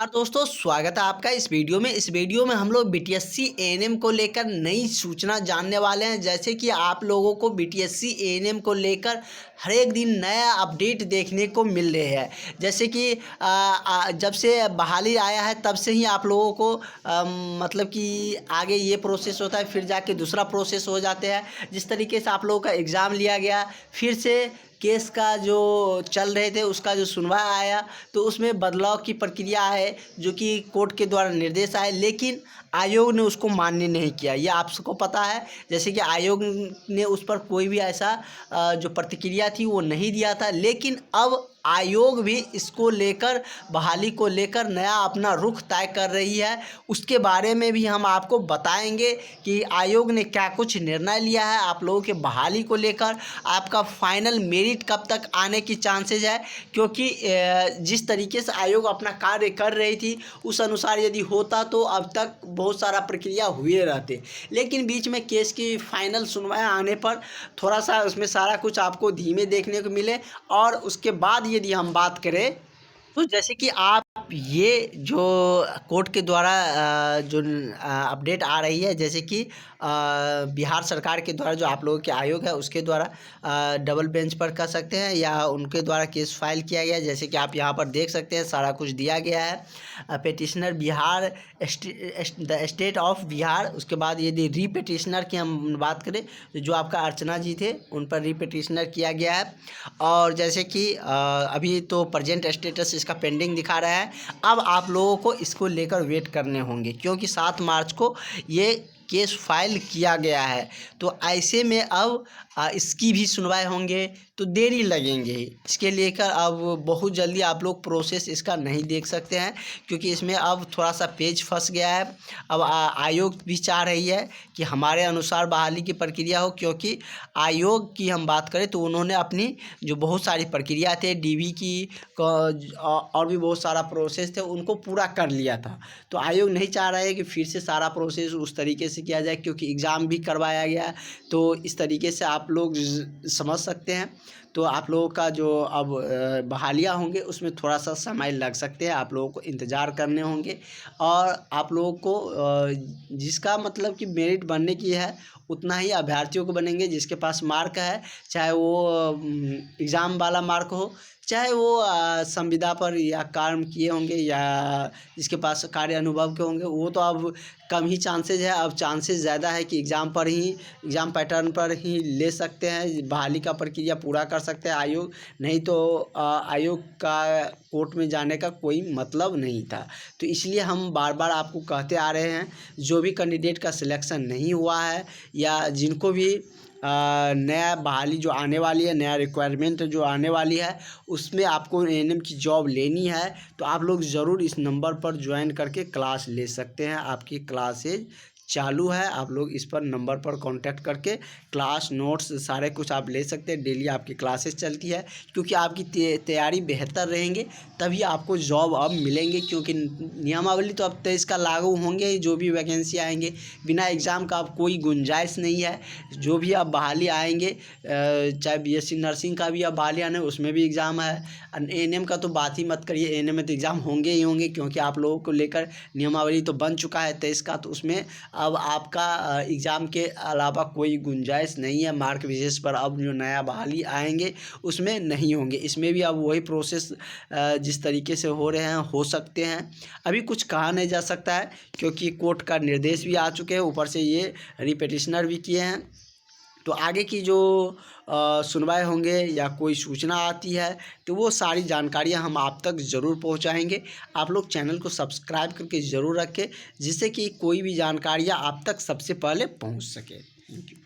और दोस्तों स्वागत है आपका इस वीडियो में हम लोग बीटीएससी एएनएम को लेकर नई सूचना जानने वाले हैं। जैसे कि आप लोगों को बीटीएससी एएनएम को लेकर हर एक दिन नया अपडेट देखने को मिल रहे हैं। जैसे कि जब से बहाली आया है तब से ही आप लोगों को मतलब कि आगे ये प्रोसेस होता है, फिर जाके दूसरा प्रोसेस हो जाते हैं। जिस तरीके से आप लोगों का एग्ज़ाम लिया गया, फिर से केस का जो चल रहे थे उसका जो सुनवाई आया तो उसमें बदलाव की प्रक्रिया है जो कि कोर्ट के द्वारा निर्देश आए, लेकिन आयोग ने उसको मान्य नहीं किया। ये आप सबको पता है। जैसे कि आयोग ने उस पर कोई भी ऐसा जो प्रतिक्रिया थी वो नहीं दिया था, लेकिन अब आयोग भी इसको लेकर बहाली को लेकर नया अपना रुख तय कर रही है। उसके बारे में भी हम आपको बताएंगे कि आयोग ने क्या कुछ निर्णय लिया है आप लोगों के बहाली को लेकर। आपका फाइनल मेरिट कब तक आने की चांसेस है, क्योंकि जिस तरीके से आयोग अपना कार्य कर रही थी उस अनुसार यदि होता तो अब तक बहुत सारा प्रक्रिया हुए रहते, लेकिन बीच में केस की फाइनल सुनवाई आने पर थोड़ा सा उसमें सारा कुछ आपको धीमे देखने को मिले। और उसके बाद यदि हम बात करें तो जैसे कि आप ये जो कोर्ट के द्वारा जो अपडेट आ रही है, जैसे कि बिहार सरकार के द्वारा जो आप लोगों के आयोग है उसके द्वारा डबल बेंच पर कर सकते हैं या उनके द्वारा केस फाइल किया गया है। जैसे कि आप यहाँ पर देख सकते हैं सारा कुछ दिया गया है। Petitioner Bihar, the state of Bihar. उसके बाद यदि रीपिटिशनर की हम बात करें तो जो आपका अर्चना जी थे उन पर रीपिटिशनर किया गया है। और जैसे कि अभी तो प्रेजेंट स्टेटस इसका पेंडिंग दिखा रहा है। अब आप लोगों को इसको लेकर वेट करने होंगे, क्योंकि 7 मार्च को ये केस फाइल किया गया है। तो ऐसे में अब इसकी भी सुनवाई होंगे तो देरी लगेंगे। इसके लेकर अब बहुत जल्दी आप लोग प्रोसेस इसका नहीं देख सकते हैं, क्योंकि इसमें अब थोड़ा सा पेज फंस गया है। अब आयोग भी चाह रही है कि हमारे अनुसार बहाली की प्रक्रिया हो, क्योंकि आयोग की हम बात करें तो उन्होंने अपनी जो बहुत सारी प्रक्रिया थे डीवी की और भी बहुत सारा प्रोसेस थे उनको पूरा कर लिया था। तो आयोग नहीं चाह रहा है कि फिर से सारा प्रोसेस उस तरीके से किया जाए, क्योंकि एग्ज़ाम भी करवाया गया। तो इस तरीके से आप लोग समझ सकते हैं। तो आप लोगों का जो अब बहालियाँ होंगे उसमें थोड़ा सा समय लग सकते हैं, आप लोगों को इंतज़ार करने होंगे। और आप लोगों को जिसका मतलब कि मेरिट बनने की है उतना ही अभ्यर्थियों को बनेंगे, जिसके पास मार्क है, चाहे वो एग्ज़ाम वाला मार्क हो, चाहे वो संविदा पर या काम किए होंगे या जिसके पास कार्य अनुभव के होंगे, वो तो अब कम ही चांसेज है। अब चांसेस ज़्यादा है कि एग्ज़ाम पैटर्न पर ही ले सकते हैं, बहाली का प्रक्रिया पूरा कर सकते हैं आयोग। नहीं तो आयोग का कोर्ट में जाने का कोई मतलब नहीं था। तो इसलिए हम बार बार आपको कहते आ रहे हैं, जो भी कैंडिडेट का सिलेक्शन नहीं हुआ है या जिनको भी नया बहाली जो आने वाली है, नया रिक्वायरमेंट जो आने वाली है, उसमें आपको एएनएम की जॉब लेनी है तो आप लोग ज़रूर इस नंबर पर ज्वाइन करके क्लास ले सकते हैं। आपकी क्लासेज चालू है, आप लोग इस पर नंबर पर कांटेक्ट करके क्लास नोट्स सारे कुछ आप ले सकते हैं। डेली आपकी क्लासेस चलती है, क्योंकि आपकी तैयारी बेहतर रहेंगे तभी आपको जॉब अब मिलेंगे। क्योंकि नियमावली तो अब 23 का लागू होंगे, जो भी वैकेंसी आएंगे बिना एग्ज़ाम का अब कोई गुंजाइश नहीं है। जो भी अब बहाली आएंगे, चाहे बीएससी नर्सिंग का भी अब बहाली आने उसमें भी एग्ज़ाम है। एएनएम का तो बात ही मत करिए, एएनएम में तो एग्ज़ाम होंगे ही होंगे, क्योंकि आप लोगों को लेकर नियमावली तो बन चुका है 23 का। तो उसमें अब आपका एग्ज़ाम के अलावा कोई गुंजाइश नहीं है। मार्क बेसिस पर अब जो नया बहाली आएंगे उसमें नहीं होंगे। इसमें भी अब वही प्रोसेस जिस तरीके से हो रहे हैं हो सकते हैं। अभी कुछ कहा नहीं जा सकता है, क्योंकि कोर्ट का निर्देश भी आ चुके हैं, ऊपर से ये रिपिटिशनर भी किए हैं। तो आगे की जो सुनवाई होंगे या कोई सूचना आती है तो वो सारी जानकारियां हम आप तक ज़रूर पहुंचाएंगे। आप लोग चैनल को सब्सक्राइब करके ज़रूर रखें, जिससे कि कोई भी जानकारियां आप तक सबसे पहले पहुंच सके। Thank you.